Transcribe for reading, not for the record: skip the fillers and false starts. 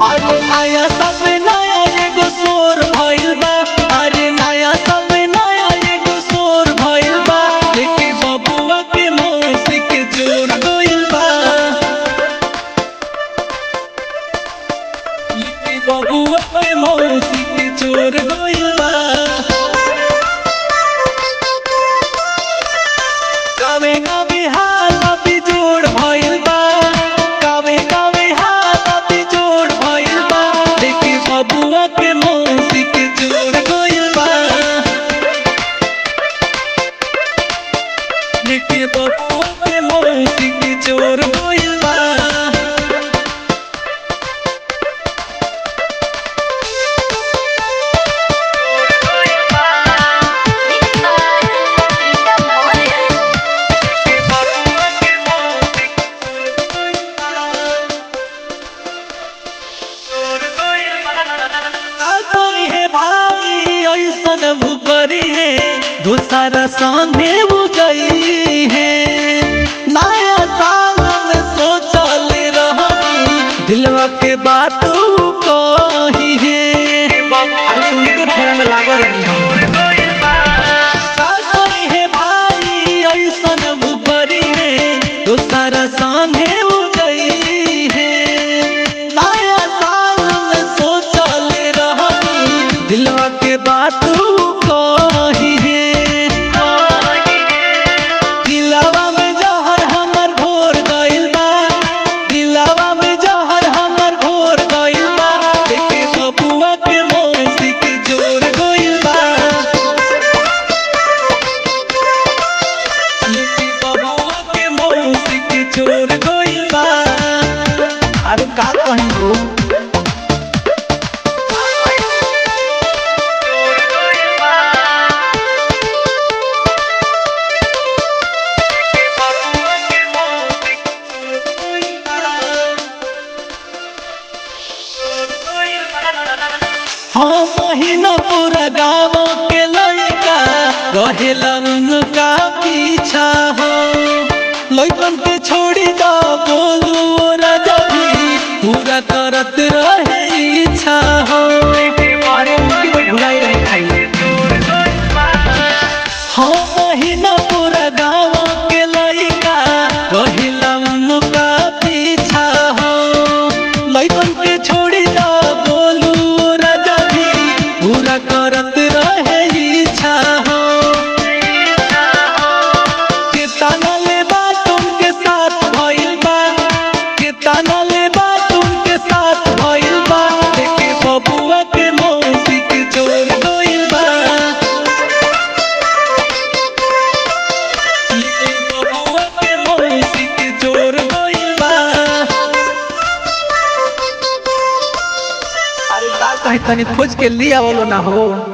अरे नया सब नया एगो शोर भइल बा। अरे नया सब नया एगो शोर भइल बा। लेके बबुआ के मौसी के जोर गइल बा। लेके बबुआ के मौसी के जोर गइल बा। गावे गावे हाला बिजोड़ भइल बा। गावे गावे हाला बिजोड़ भइल बा। लेके बबुआ के मौसी के जोड़ गइल बा। लेके बबुआ के मौसी के जोड़ गइल बा। करी है दूसरा सामने वो गई है। नया साल में सोचल रही दिलवा के बात कही है। है भाई ऐसन वो करी है दूसरा सामने वो गई है। नया साल में सोचल रही दिलवा के बात कही है। दिलवा में जहर हमर घोर गइल बा। दिलवा में जहर हमर घोर गइल बा। देखे बबुआ के मौसी के जोर गइल बा। देखे बबुआ के मौसी के जोर गइल बा। अरे का कहीं हो हाँ महीना पूरा गाँव के लड़का रहेला उनका पीछा हो। लड़कन के छोड़ी दा बोलू राजा भी पूरा करत रहे इच्छा हो। हाँ महीना पूरा गाँव के लड़का रहेला उनका पीछा हो। लड़कन के छोड़ी दा बोलू पूरा करत रहे इच्छा हो। कितना ले बात उनके साथ भइल बा। कितना ले बात उनके साथ भइल बा। देखे बबुआ के मौसी के जोर गइल बा। देखे बबुआ के मौसी के जोर गइल बा। कहीं तनी खोज के लिया वालो ना हो।